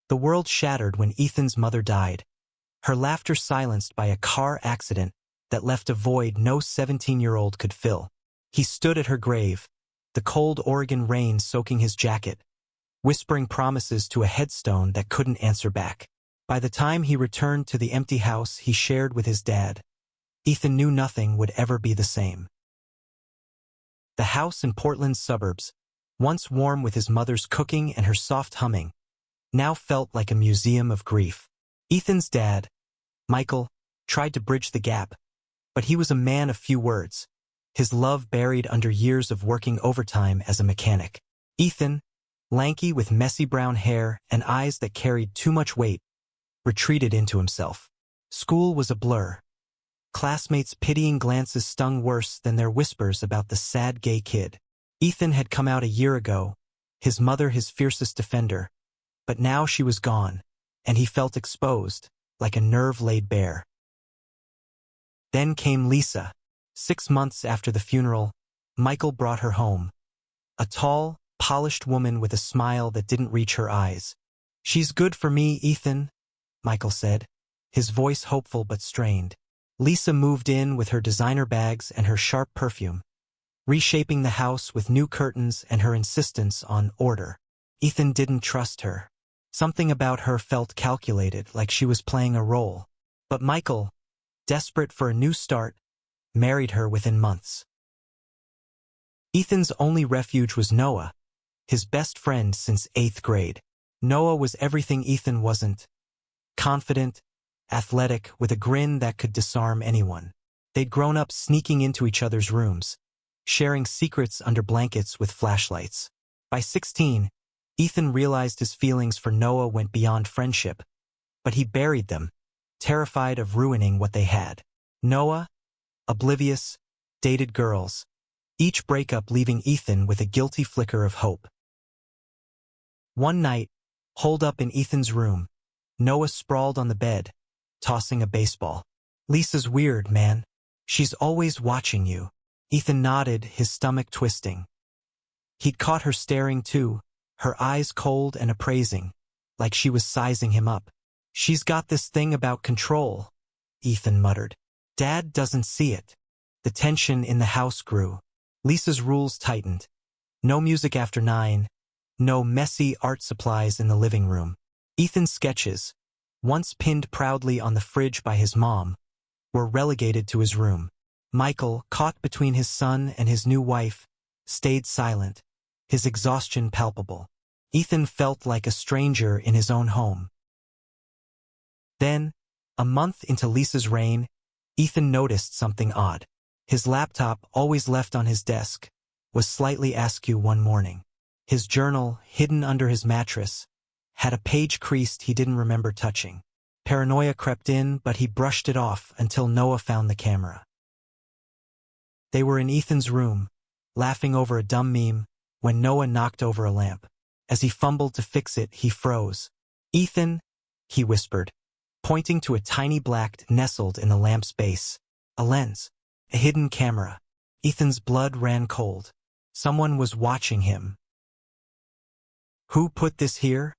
The world shattered when Ethan's mother died, her laughter silenced by a car accident that left a void no 17-year-old could fill. He stood at her grave, the cold Oregon rain soaking his jacket, whispering promises to a headstone that couldn't answer back. By the time he returned to the empty house he shared with his dad, Ethan knew nothing would ever be the same. The house in Portland's suburbs, once warm with his mother's cooking and her soft humming, now felt like a museum of grief. Ethan's dad, Michael, tried to bridge the gap, but he was a man of few words, his love buried under years of working overtime as a mechanic. Ethan, lanky with messy brown hair and eyes that carried too much weight, retreated into himself. School was a blur. Classmates' pitying glances stung worse than their whispers about the sad gay kid. Ethan had come out a year ago, his mother his fiercest defender, but now she was gone, and he felt exposed, like a nerve laid bare. Then came Lisa. 6 months after the funeral, Michael brought her home. A tall, polished woman with a smile that didn't reach her eyes. "She's good for me, Ethan," Michael said, his voice hopeful but strained. Lisa moved in with her designer bags and her sharp perfume, reshaping the house with new curtains and her insistence on order. Ethan didn't trust her. Something about her felt calculated, like she was playing a role. But Michael, desperate for a new start, married her within months. Ethan's only refuge was Noah, his best friend since 8th grade. Noah was everything Ethan wasn't. Confident, athletic, with a grin that could disarm anyone. They'd grown up sneaking into each other's rooms, sharing secrets under blankets with flashlights. By 16, Ethan realized his feelings for Noah went beyond friendship, but he buried them, terrified of ruining what they had. Noah, oblivious, dated girls, each breakup leaving Ethan with a guilty flicker of hope. One night, holed up in Ethan's room, Noah sprawled on the bed, tossing a baseball. "Lisa's weird, man. She's always watching you." Ethan nodded, his stomach twisting. He'd caught her staring too, her eyes cold and appraising, like she was sizing him up. "She's got this thing about control," Ethan muttered. "Dad doesn't see it." The tension in the house grew. Lisa's rules tightened. No music after 9, no messy art supplies in the living room. Ethan's sketches, once pinned proudly on the fridge by his mom, were relegated to his room. Michael, caught between his son and his new wife, stayed silent, his exhaustion palpable. Ethan felt like a stranger in his own home. Then, a month into Lisa's reign, Ethan noticed something odd. His laptop, always left on his desk, was slightly askew one morning. His journal, hidden under his mattress, had a page creased he didn't remember touching. Paranoia crept in, but he brushed it off until Noah found the camera. They were in Ethan's room, laughing over a dumb meme, when Noah knocked over a lamp. As he fumbled to fix it, he froze. "Ethan," he whispered, pointing to a tiny black nestled in the lamp's base. A lens. A hidden camera. Ethan's blood ran cold. Someone was watching him. "Who put this here?"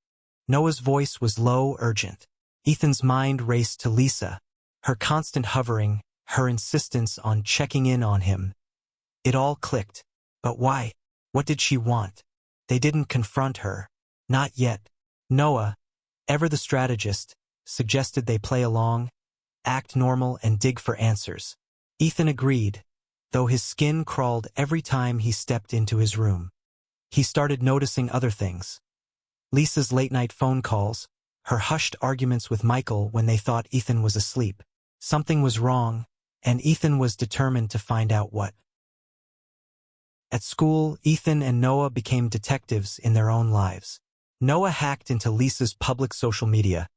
Noah's voice was low, urgent. Ethan's mind raced to Lisa, her constant hovering, her insistence on checking in on him. It all clicked. But why? What did she want? They didn't confront her. Not yet. Noah, ever the strategist, suggested they play along, act normal and dig for answers. Ethan agreed, though his skin crawled every time he stepped into his room. He started noticing other things. Lisa's late-night phone calls, her hushed arguments with Michael when they thought Ethan was asleep. Something was wrong, and Ethan was determined to find out what. At school, Ethan and Noah became detectives in their own lives. Noah hacked into Lisa's public social media,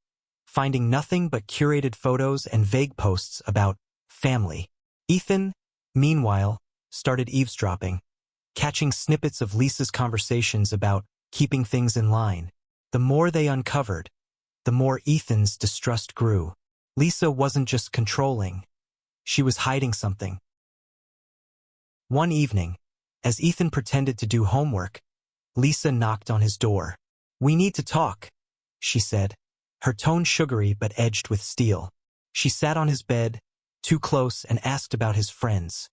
finding nothing but curated photos and vague posts about family. Ethan, meanwhile, started eavesdropping, catching snippets of Lisa's conversations about keeping things in line. The more they uncovered, the more Ethan's distrust grew. Lisa wasn't just controlling. She was hiding something. One evening, as Ethan pretended to do homework, Lisa knocked on his door. "We need to talk," she said, her tone sugary but edged with steel. She sat on his bed, too close, and asked about his friends.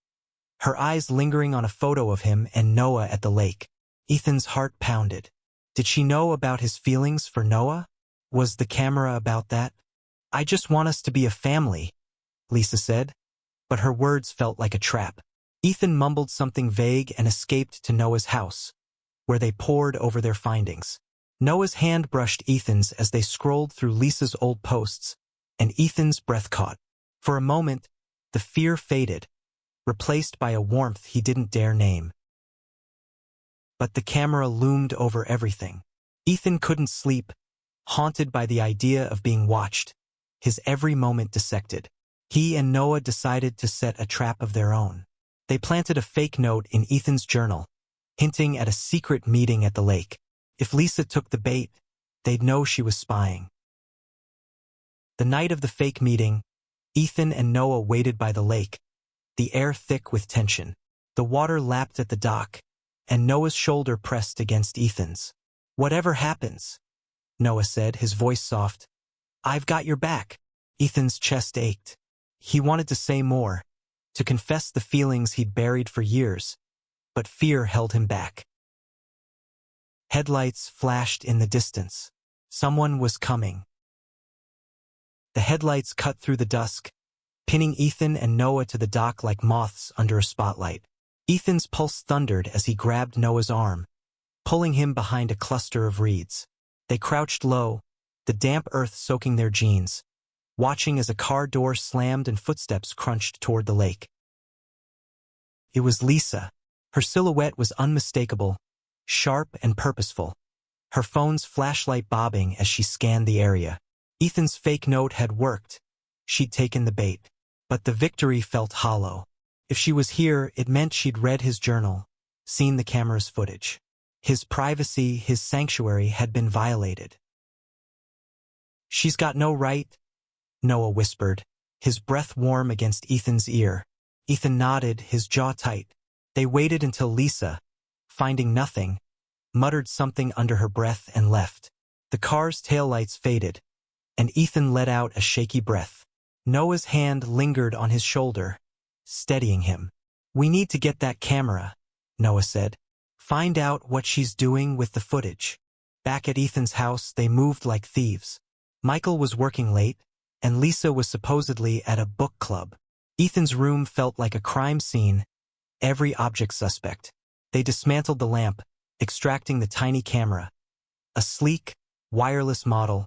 Her eyes lingering on a photo of him and Noah at the lake. Ethan's heart pounded. Did she know about his feelings for Noah? Was the camera about that? I just want us to be a family, Lisa said, but her words felt like a trap. Ethan mumbled something vague and escaped to Noah's house, where they pored over their findings. Noah's hand brushed Ethan's as they scrolled through Lisa's old posts, and Ethan's breath caught. For a moment, the fear faded, replaced by a warmth he didn't dare name. But the camera loomed over everything. Ethan couldn't sleep, haunted by the idea of being watched, his every moment dissected. He and Noah decided to set a trap of their own. They planted a fake note in Ethan's journal, hinting at a secret meeting at the lake. If Lisa took the bait, they'd know she was spying. The night of the fake meeting, Ethan and Noah waited by the lake, the air thick with tension. The water lapped at the dock, and Noah's shoulder pressed against Ethan's. Whatever happens, Noah said, his voice soft. I've got your back. Ethan's chest ached. He wanted to say more, to confess the feelings he'd buried for years, but fear held him back. Headlights flashed in the distance. Someone was coming. The headlights cut through the dusk, pinning Ethan and Noah to the dock like moths under a spotlight. Ethan's pulse thundered as he grabbed Noah's arm, pulling him behind a cluster of reeds. They crouched low, the damp earth soaking their jeans, watching as a car door slammed and footsteps crunched toward the lake. It was Lisa. Her silhouette was unmistakable, sharp and purposeful, her phone's flashlight bobbing as she scanned the area. Ethan's fake note had worked. She'd taken the bait. But the victory felt hollow. If she was here, it meant she'd read his journal, seen the camera's footage. His privacy, his sanctuary had been violated. She's got no right, Noah whispered, his breath warm against Ethan's ear. Ethan nodded, his jaw tight. They waited until Lisa, finding nothing, muttered something under her breath and left. The car's taillights faded, and Ethan let out a shaky breath. Noah's hand lingered on his shoulder, steadying him. We need to get that camera, Noah said. Find out what she's doing with the footage. Back at Ethan's house, they moved like thieves. Michael was working late, and Lisa was supposedly at a book club. Ethan's room felt like a crime scene, every object suspect. They dismantled the lamp, extracting the tiny camera. A sleek, wireless model,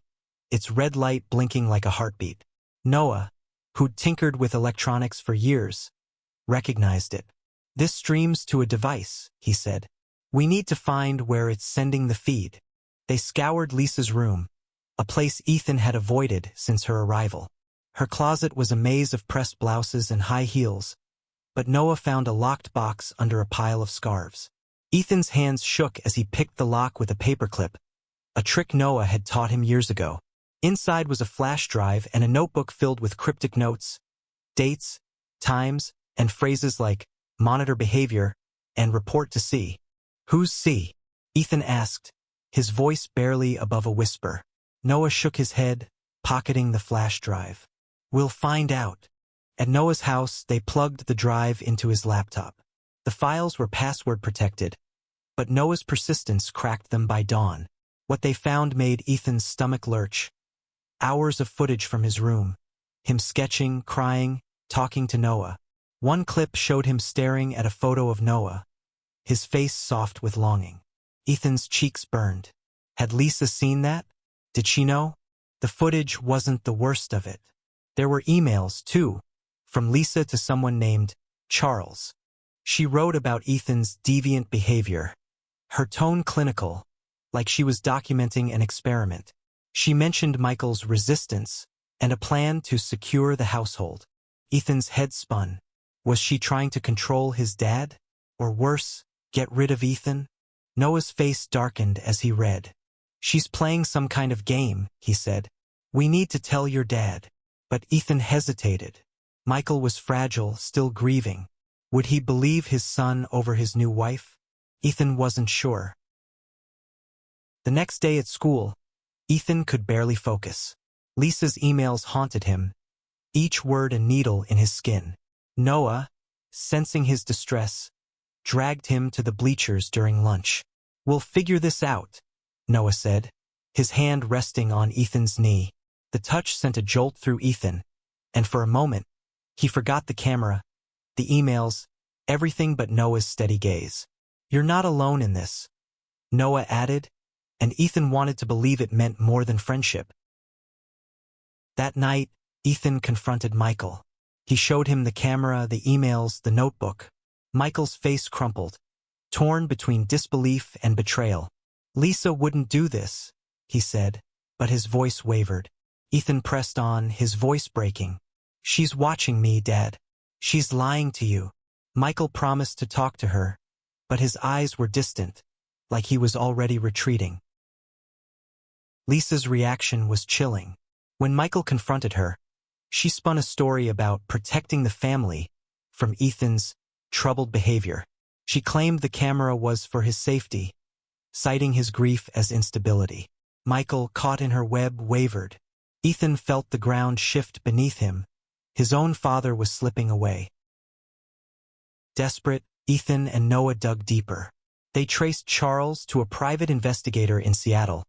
its red light blinking like a heartbeat. Noah, who'd tinkered with electronics for years, recognized it. This streams to a device, he said. We need to find where it's sending the feed. They scoured Lisa's room, a place Ethan had avoided since her arrival. Her closet was a maze of pressed blouses and high heels, but Noah found a locked box under a pile of scarves. Ethan's hands shook as he picked the lock with a paperclip, a trick Noah had taught him years ago. Inside was a flash drive and a notebook filled with cryptic notes, dates, times, and phrases like monitor behavior and report to C. Who's C? Ethan asked, his voice barely above a whisper. Noah shook his head, pocketing the flash drive. We'll find out. At Noah's house, they plugged the drive into his laptop. The files were password protected, but Noah's persistence cracked them by dawn. What they found made Ethan's stomach lurch. Hours of footage from his room, him sketching, crying, talking to Noah. One clip showed him staring at a photo of Noah, his face soft with longing. Ethan's cheeks burned. Had Lisa seen that? Did she know? The footage wasn't the worst of it. There were emails, too, from Lisa to someone named Charles. She wrote about Ethan's deviant behavior, her tone clinical, like she was documenting an experiment. She mentioned Michael's resistance and a plan to secure the household. Ethan's head spun. Was she trying to control his dad? Or worse, get rid of Ethan? Noah's face darkened as he read. She's playing some kind of game, he said. We need to tell your dad. But Ethan hesitated. Michael was fragile, still grieving. Would he believe his son over his new wife? Ethan wasn't sure. The next day at school, Ethan could barely focus. Lisa's emails haunted him, each word a needle in his skin. Noah, sensing his distress, dragged him to the bleachers during lunch. "We'll figure this out," Noah said, his hand resting on Ethan's knee. The touch sent a jolt through Ethan, and for a moment, he forgot the camera, the emails, everything but Noah's steady gaze. "You're not alone in this," Noah added, and Ethan wanted to believe it meant more than friendship. That night, Ethan confronted Michael. He showed him the camera, the emails, the notebook. Michael's face crumpled, torn between disbelief and betrayal. "Lisa wouldn't do this," he said, but his voice wavered. Ethan pressed on, his voice breaking. "She's watching me, Dad. She's lying to you." Michael promised to talk to her, but his eyes were distant, like he was already retreating. Lisa's reaction was chilling. When Michael confronted her, she spun a story about protecting the family from Ethan's troubled behavior. She claimed the camera was for his safety, citing his grief as instability. Michael, caught in her web, wavered. Ethan felt the ground shift beneath him. His own father was slipping away. Desperate, Ethan and Noah dug deeper. They traced Charles to a private investigator in Seattle,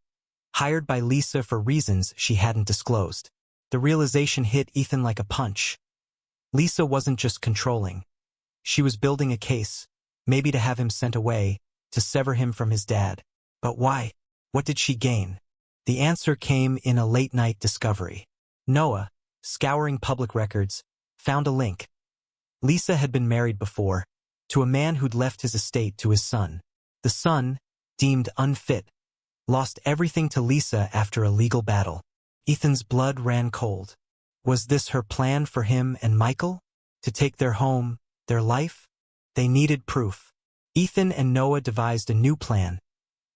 hired by Lisa for reasons she hadn't disclosed. The realization hit Ethan like a punch. Lisa wasn't just controlling. She was building a case, maybe to have him sent away, to sever him from his dad. But why? What did she gain? The answer came in a late-night discovery. Noah, scouring public records, found a link. Lisa had been married before, to a man who'd left his estate to his son. The son, deemed unfit, lost everything to Lisa after a legal battle. Ethan's blood ran cold. Was this her plan for him and Michael? To take their home, their life? They needed proof. Ethan and Noah devised a new plan.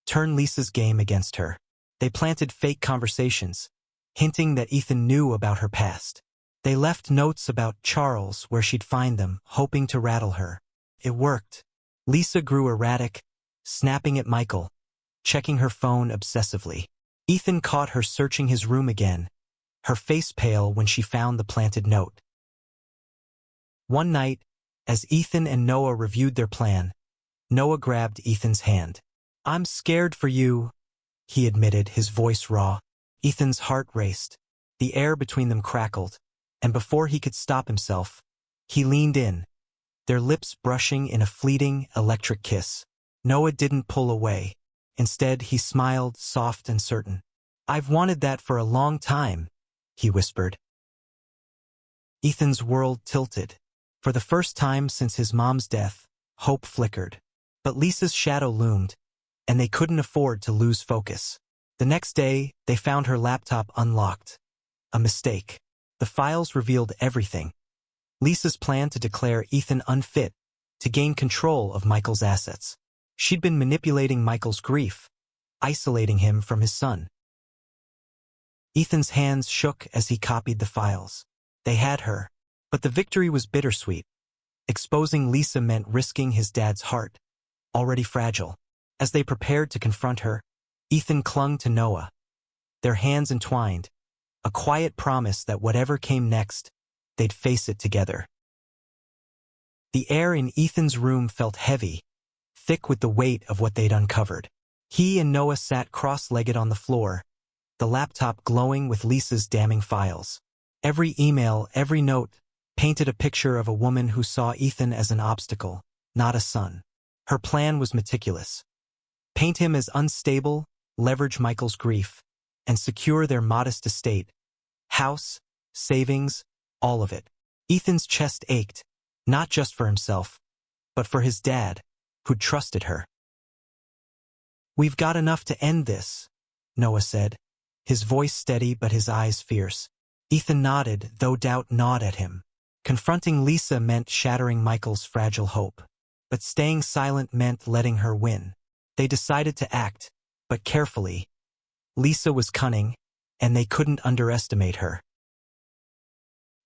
Turn Lisa's game against her. They planted fake conversations, hinting that Ethan knew about her past. They left notes about Charles where she'd find them, hoping to rattle her. It worked. Lisa grew erratic, snapping at Michael, checking her phone obsessively. Ethan caught her searching his room again, her face pale when she found the planted note. One night, as Ethan and Noah reviewed their plan, Noah grabbed Ethan's hand. "I'm scared for you," he admitted, his voice raw. Ethan's heart raced. The air between them crackled, and before he could stop himself, he leaned in, their lips brushing in a fleeting, electric kiss. Noah didn't pull away. Instead, he smiled, soft and certain. "I've wanted that for a long time," he whispered. Ethan's world tilted. For the first time since his mom's death, hope flickered. But Lisa's shadow loomed, and they couldn't afford to lose focus. The next day, they found her laptop unlocked. A mistake. The files revealed everything. Lisa's plan to declare Ethan unfit, to gain control of Michael's assets. She'd been manipulating Michael's grief, isolating him from his son. Ethan's hands shook as he copied the files. They had her, but the victory was bittersweet. Exposing Lisa meant risking his dad's heart, already fragile. As they prepared to confront her, Ethan clung to Noah, their hands entwined, a quiet promise that whatever came next, they'd face it together. The air in Ethan's room felt heavy, thick with the weight of what they'd uncovered. He and Noah sat cross-legged on the floor, the laptop glowing with Lisa's damning files. Every email, every note, painted a picture of a woman who saw Ethan as an obstacle, not a son. Her plan was meticulous. Paint him as unstable, leverage Michael's grief, and secure their modest estate. House, savings, all of it. Ethan's chest ached, not just for himself, but for his dad, who'd trusted her. "We've got enough to end this," Noah said, his voice steady but his eyes fierce. Ethan nodded, though doubt gnawed at him. Confronting Lisa meant shattering Michael's fragile hope, but staying silent meant letting her win. They decided to act, but carefully. Lisa was cunning, and they couldn't underestimate her.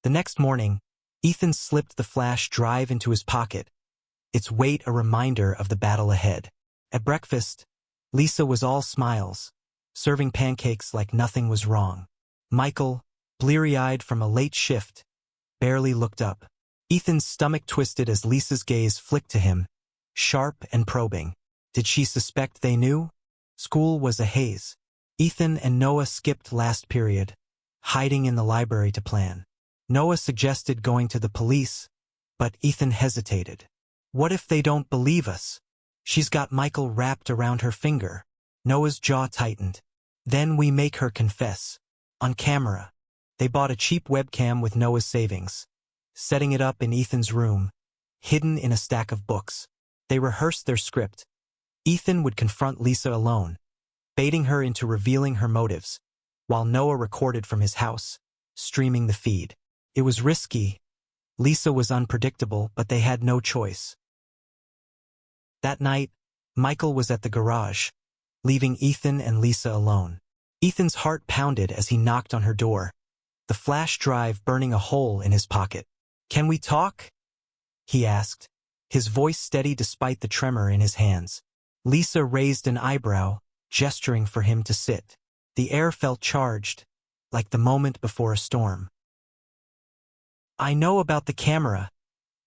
The next morning, Ethan slipped the flash drive into his pocket, its weight a reminder of the battle ahead. At breakfast, Lisa was all smiles, serving pancakes like nothing was wrong. Michael, bleary-eyed from a late shift, barely looked up. Ethan's stomach twisted as Lisa's gaze flicked to him, sharp and probing. Did she suspect they knew? School was a haze. Ethan and Noah skipped last period, hiding in the library to plan. Noah suggested going to the police, but Ethan hesitated. What if they don't believe us? She's got Michael wrapped around her finger. Noah's jaw tightened. Then we make her confess. On camera. They bought a cheap webcam with Noah's savings, setting it up in Ethan's room, hidden in a stack of books. They rehearsed their script. Ethan would confront Lisa alone, baiting her into revealing her motives, while Noah recorded from his house, streaming the feed. It was risky. Lisa was unpredictable, but they had no choice. That night, Michael was at the garage, leaving Ethan and Lisa alone. Ethan's heart pounded as he knocked on her door, the flash drive burning a hole in his pocket. "Can we talk?" he asked, his voice steady despite the tremor in his hands. Lisa raised an eyebrow, gesturing for him to sit. The air felt charged, like the moment before a storm. "I know about the camera,"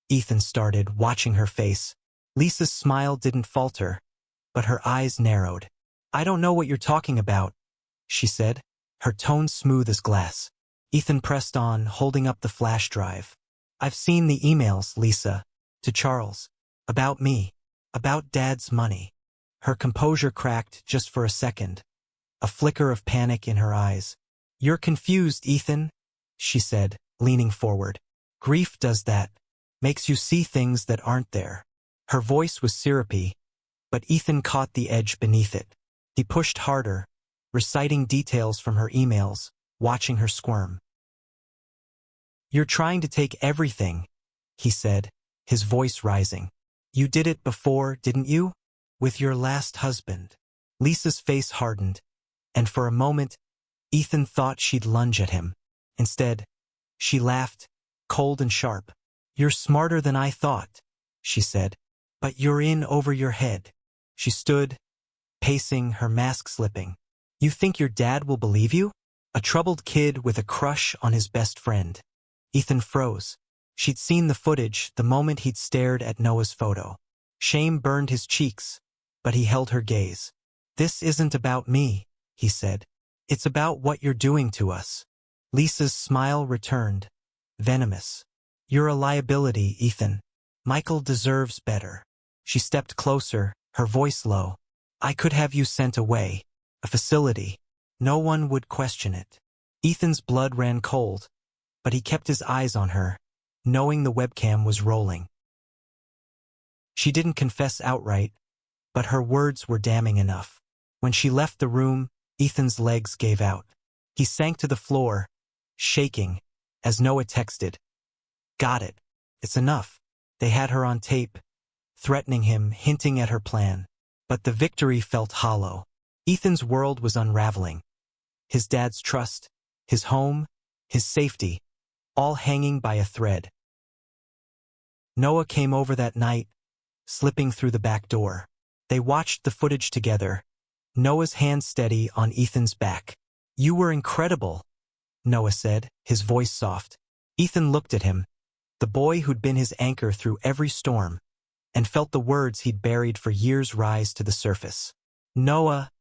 Ethan started, watching her face. Lisa's smile didn't falter, but her eyes narrowed. "I don't know what you're talking about," she said, her tone smooth as glass. Ethan pressed on, holding up the flash drive. "I've seen the emails, Lisa, to Charles. About me. About Dad's money." Her composure cracked just for a second, a flicker of panic in her eyes. "You're confused, Ethan," she said, leaning forward. "Grief does that. Makes you see things that aren't there." Her voice was syrupy, but Ethan caught the edge beneath it. He pushed harder, reciting details from her emails, watching her squirm. "You're trying to take everything," he said, his voice rising. "You did it before, didn't you? With your last husband." Lisa's face hardened, and for a moment, Ethan thought she'd lunge at him. Instead, she laughed, cold and sharp. "You're smarter than I thought," she said. "But you're in over your head." She stood, pacing, her mask slipping. "You think your dad will believe you? A troubled kid with a crush on his best friend." Ethan froze. She'd seen the footage the moment he'd stared at Noah's photo. Shame burned his cheeks, but he held her gaze. "This isn't about me," he said. "It's about what you're doing to us." Lisa's smile returned, venomous. "You're a liability, Ethan. Michael deserves better." She stepped closer, her voice low. "I could have you sent away. A facility. No one would question it." Ethan's blood ran cold, but he kept his eyes on her, knowing the webcam was rolling. She didn't confess outright, but her words were damning enough. When she left the room, Ethan's legs gave out. He sank to the floor, shaking, as Noah texted. "Got it. It's enough." They had her on tape, threatening him, hinting at her plan. But the victory felt hollow. Ethan's world was unraveling. His dad's trust, his home, his safety, all hanging by a thread. Noah came over that night, slipping through the back door. They watched the footage together, Noah's hand steady on Ethan's back. "You were incredible," Noah said, his voice soft. Ethan looked at him, the boy who'd been his anchor through every storm, and felt the words he'd buried for years rise to the surface. "Noah,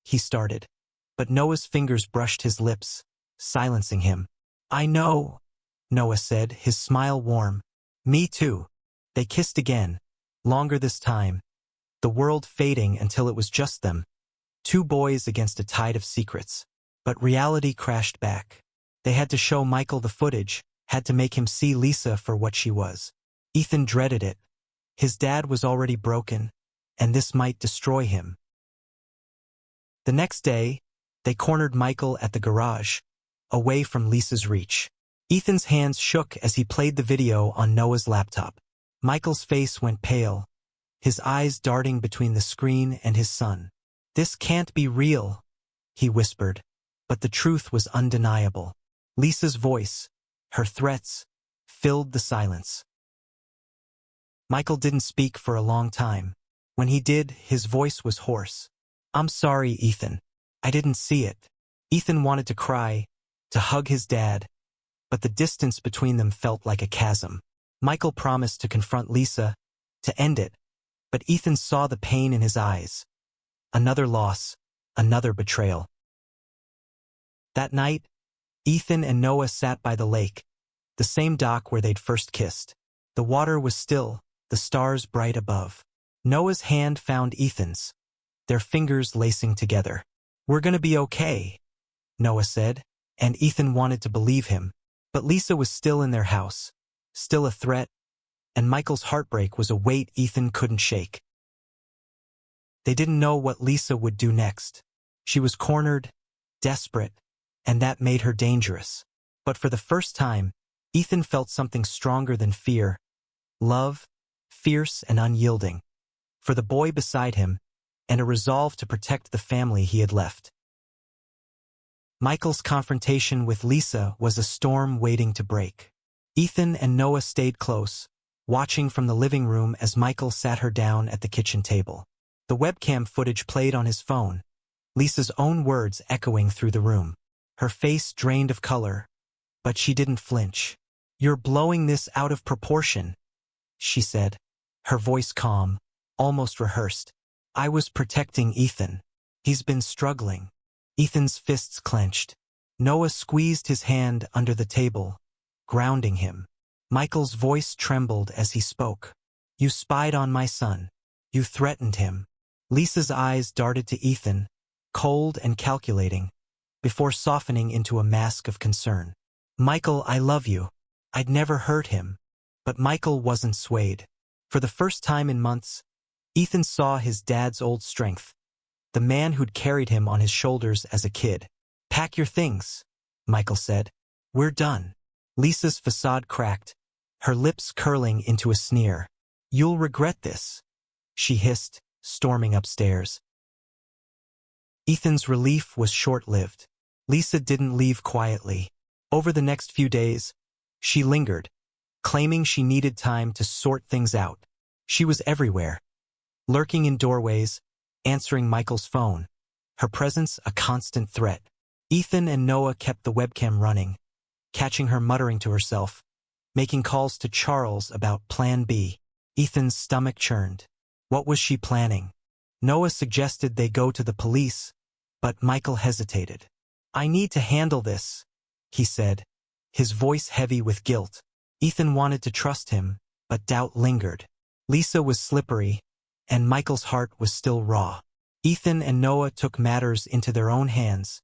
he started. But Noah's fingers brushed his lips, silencing him. "I know," Noah said, his smile warm. "Me too." They kissed again, longer this time, the world fading until it was just them, two boys against a tide of secrets. But reality crashed back. They had to show Michael the footage, had to make him see Lisa for what she was. Ethan dreaded it. His dad was already broken, and this might destroy him. The next day, they cornered Michael at the garage, away from Lisa's reach. Ethan's hands shook as he played the video on Noah's laptop. Michael's face went pale, his eyes darting between the screen and his son. "This can't be real," he whispered, but the truth was undeniable. Lisa's voice, her threats, filled the silence. Michael didn't speak for a long time. When he did, his voice was hoarse. "I'm sorry, Ethan. I didn't see it. Ethan wanted to cry, to hug his dad, but the distance between them felt like a chasm. Michael promised to confront Lisa, to end it, but Ethan saw the pain in his eyes. Another loss, another betrayal. That night, Ethan and Noah sat by the lake, the same dock where they'd first kissed. The water was still, the stars bright above. Noah's hand found Ethan's, their fingers lacing together. "We're gonna be okay," Noah said, and Ethan wanted to believe him. But Lisa was still in their house, still a threat, and Michael's heartbreak was a weight Ethan couldn't shake. They didn't know what Lisa would do next. She was cornered, desperate, and that made her dangerous. But for the first time, Ethan felt something stronger than fear. Love, fierce and unyielding, for the boy beside him, and a resolve to protect the family he had left. Michael's confrontation with Lisa was a storm waiting to break. Ethan and Noah stayed close, watching from the living room as Michael sat her down at the kitchen table. The webcam footage played on his phone, Lisa's own words echoing through the room. Her face drained of color, but she didn't flinch. "You're blowing this out of proportion," she said, her voice calm, almost rehearsed. "I was protecting Ethan. He's been struggling." Ethan's fists clenched. Noah squeezed his hand under the table, grounding him. Michael's voice trembled as he spoke. "You spied on my son. You threatened him." Lisa's eyes darted to Ethan, cold and calculating, before softening into a mask of concern. "Michael, I love you. I'd never hurt him." But Michael wasn't swayed. For the first time in months, Ethan saw his dad's old strength, the man who'd carried him on his shoulders as a kid. "Pack your things," Michael said. "We're done." Lisa's facade cracked, her lips curling into a sneer. "You'll regret this," she hissed, storming upstairs. Ethan's relief was short-lived. Lisa didn't leave quietly. Over the next few days, she lingered, claiming she needed time to sort things out. She was everywhere, lurking in doorways, answering Michael's phone, her presence a constant threat. Ethan and Noah kept the webcam running, catching her muttering to herself, making calls to Charles about Plan B. Ethan's stomach churned. What was she planning? Noah suggested they go to the police, but Michael hesitated. "I need to handle this," he said, his voice heavy with guilt. Ethan wanted to trust him, but doubt lingered. Lisa was slippery, and Michael's heart was still raw. Ethan and Noah took matters into their own hands,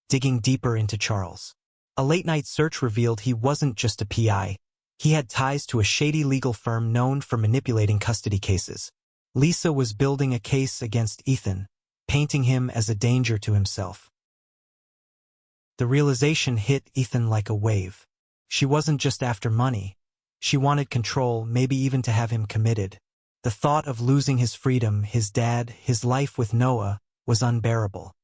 digging deeper into Charles. A late-night search revealed he wasn't just a PI. He had ties to a shady legal firm known for manipulating custody cases. Lisa was building a case against Ethan, painting him as a danger to himself. The realization hit Ethan like a wave. She wasn't just after money. She wanted control, maybe even to have him committed. The thought of losing his freedom, his dad, his life with Noah, was unbearable.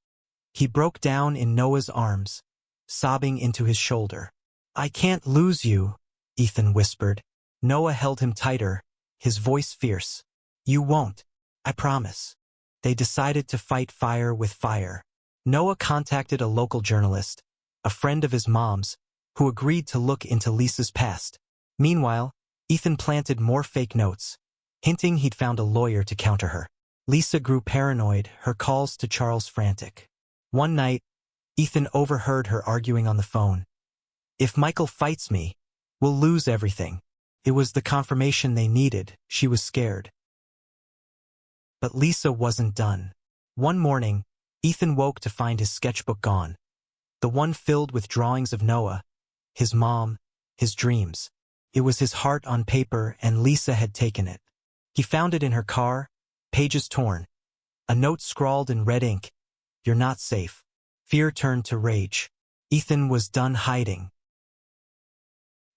He broke down in Noah's arms, sobbing into his shoulder. "I can't lose you," Ethan whispered. Noah held him tighter, his voice fierce. "You won't, I promise." They decided to fight fire with fire. Noah contacted a local journalist, a friend of his mom's, who agreed to look into Lisa's past. Meanwhile, Ethan planted more fake notes, hinting he'd found a lawyer to counter her. Lisa grew paranoid, her calls to Charles frantic. One night, Ethan overheard her arguing on the phone. "If Michael fights me, we'll lose everything." It was the confirmation they needed. She was scared. But Lisa wasn't done. One morning, Ethan woke to find his sketchbook gone. The one filled with drawings of Noah, his mom, his dreams. It was his heart on paper, and Lisa had taken it. He found it in her car, pages torn. A note scrawled in red ink, "You're not safe." Fear turned to rage. Ethan was done hiding.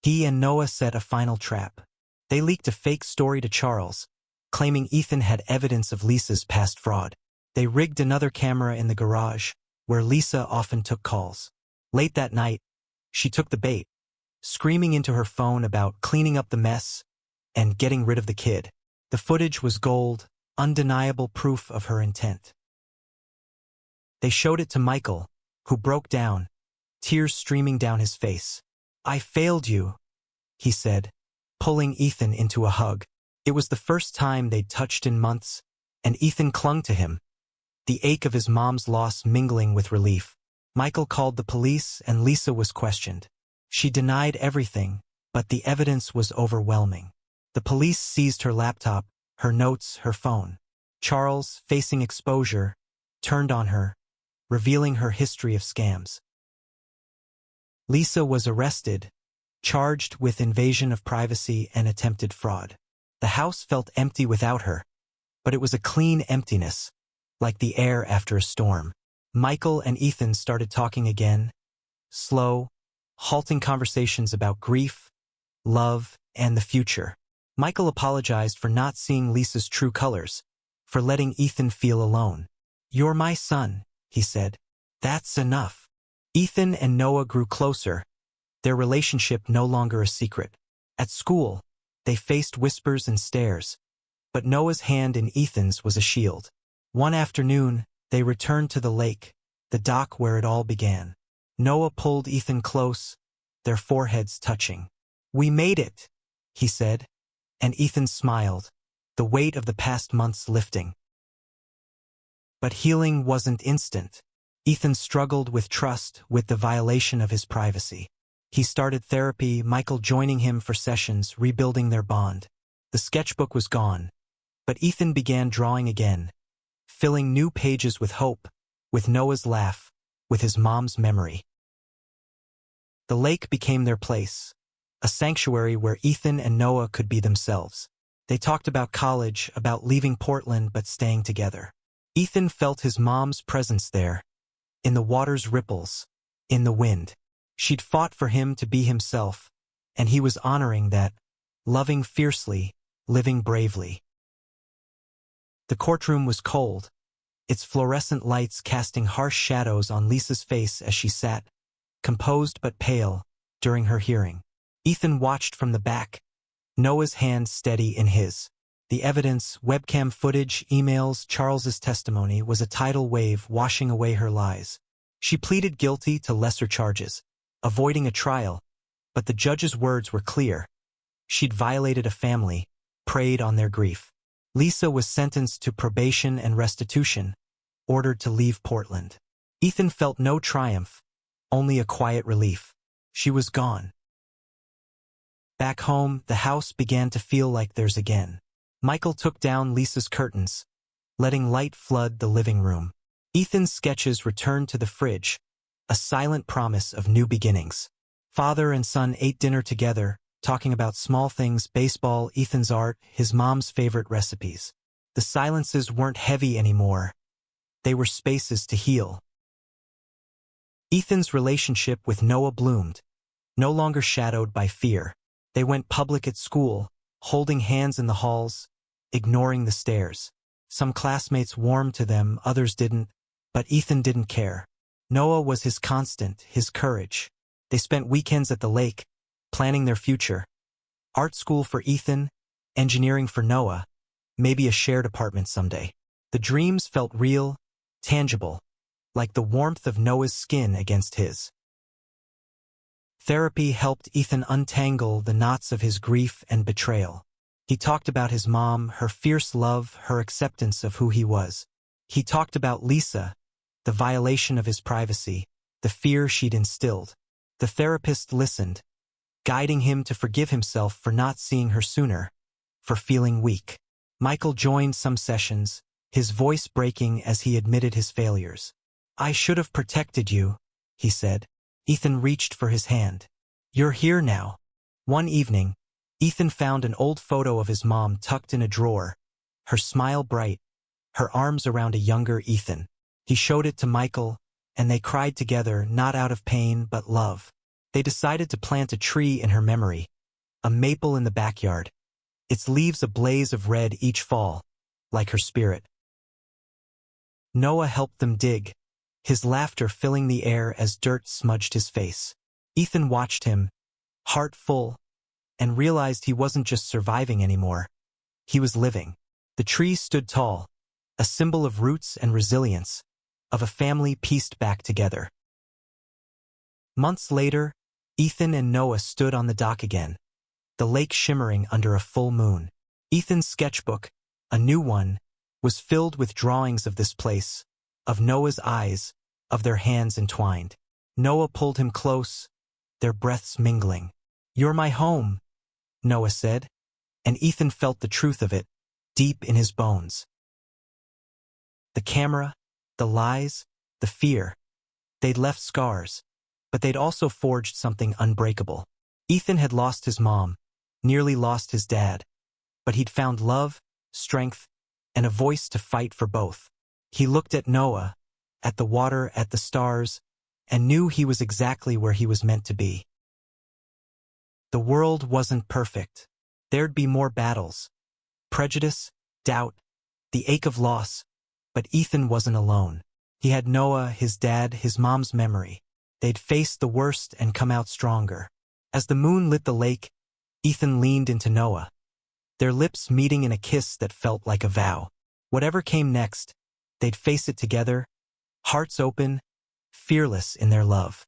He and Noah set a final trap. They leaked a fake story to Charles, claiming Ethan had evidence of Lisa's past fraud. They rigged another camera in the garage, where Lisa often took calls. Late that night, she took the bait, screaming into her phone about cleaning up the mess and getting rid of the kid. The footage was gold, undeniable proof of her intent. They showed it to Michael, who broke down, tears streaming down his face. "I failed you," he said, pulling Ethan into a hug. It was the first time they'd touched in months, and Ethan clung to him, the ache of his mom's loss mingling with relief. Michael called the police and Lisa was questioned. She denied everything, but the evidence was overwhelming. The police seized her laptop, her notes, her phone. Charles, facing exposure, turned on her, revealing her history of scams. Lisa was arrested, charged with invasion of privacy and attempted fraud. The house felt empty without her, but it was a clean emptiness, like the air after a storm. Michael and Ethan started talking again, slow, halting conversations about grief, love, and the future. Michael apologized for not seeing Lisa's true colors, for letting Ethan feel alone. "You're my son," he said. "That's enough." Ethan and Noah grew closer, their relationship no longer a secret. At school, they faced whispers and stares, but Noah's hand in Ethan's was a shield. One afternoon, they returned to the lake, the dock where it all began. Noah pulled Ethan close, their foreheads touching. "We made it," he said, and Ethan smiled, the weight of the past months lifting. But healing wasn't instant. Ethan struggled with trust, with the violation of his privacy. He started therapy, Michael joining him for sessions, rebuilding their bond. The sketchbook was gone, but Ethan began drawing again, filling new pages with hope, with Noah's laugh, with his mom's memory. The lake became their place, a sanctuary where Ethan and Noah could be themselves. They talked about college, about leaving Portland but staying together. Ethan felt his mom's presence there, in the water's ripples, in the wind. She'd fought for him to be himself, and he was honoring that, loving fiercely, living bravely. The courtroom was cold, its fluorescent lights casting harsh shadows on Lisa's face as she sat, composed but pale, during her hearing. Ethan watched from the back, Noah's hand steady in his. The evidence, webcam footage, emails, Charles's testimony was a tidal wave washing away her lies. She pleaded guilty to lesser charges, avoiding a trial, but the judge's words were clear. She'd violated a family, preyed on their grief. Lisa was sentenced to probation and restitution, ordered to leave Portland. Ethan felt no triumph, only a quiet relief. She was gone. Back home, the house began to feel like theirs again. Michael took down Lisa's curtains, letting light flood the living room. Ethan's sketches returned to the fridge, a silent promise of new beginnings. Father and son ate dinner together, talking about small things, baseball, Ethan's art, his mom's favorite recipes. The silences weren't heavy anymore. They were spaces to heal. Ethan's relationship with Noah bloomed, no longer shadowed by fear. They went public at school, holding hands in the halls, ignoring the stares. Some classmates warmed to them, others didn't, but Ethan didn't care. Noah was his constant, his courage. They spent weekends at the lake, planning their future. Art school for Ethan, engineering for Noah, maybe a shared apartment someday. The dreams felt real, tangible, like the warmth of Noah's skin against his. Therapy helped Ethan untangle the knots of his grief and betrayal. He talked about his mom, her fierce love, her acceptance of who he was. He talked about Lisa, the violation of his privacy, the fear she'd instilled. The therapist listened, guiding him to forgive himself for not seeing her sooner, for feeling weak. Michael joined some sessions, his voice breaking as he admitted his failures. "I should have protected you," he said. Ethan reached for his hand. "You're here now." One evening, Ethan found an old photo of his mom tucked in a drawer, her smile bright, her arms around a younger Ethan. He showed it to Michael, and they cried together, not out of pain but love. They decided to plant a tree in her memory, a maple in the backyard, its leaves a blaze of red each fall, like her spirit. Noah helped them dig, his laughter filling the air as dirt smudged his face. Ethan watched him, heart full, and realized he wasn't just surviving anymore. He was living. The tree stood tall, a symbol of roots and resilience, of a family pieced back together. Months later, Ethan and Noah stood on the dock again, the lake shimmering under a full moon. Ethan's sketchbook, a new one, was filled with drawings of this place, of Noah's eyes, of their hands entwined. Noah pulled him close, their breaths mingling. "You're my home," Noah said, and Ethan felt the truth of it, deep in his bones. The camera, the lies, the fear, they'd left scars, but they'd also forged something unbreakable. Ethan had lost his mom, nearly lost his dad, but he'd found love, strength, and a voice to fight for both. He looked at Noah, at the water, at the stars, and knew he was exactly where he was meant to be. The world wasn't perfect. There'd be more battles, prejudice, doubt, the ache of loss, but Ethan wasn't alone. He had Noah, his dad, his mom's memory. They'd faced the worst and come out stronger. As the moon lit the lake, Ethan leaned into Noah, their lips meeting in a kiss that felt like a vow. Whatever came next, they'd face it together, hearts open, fearless in their love.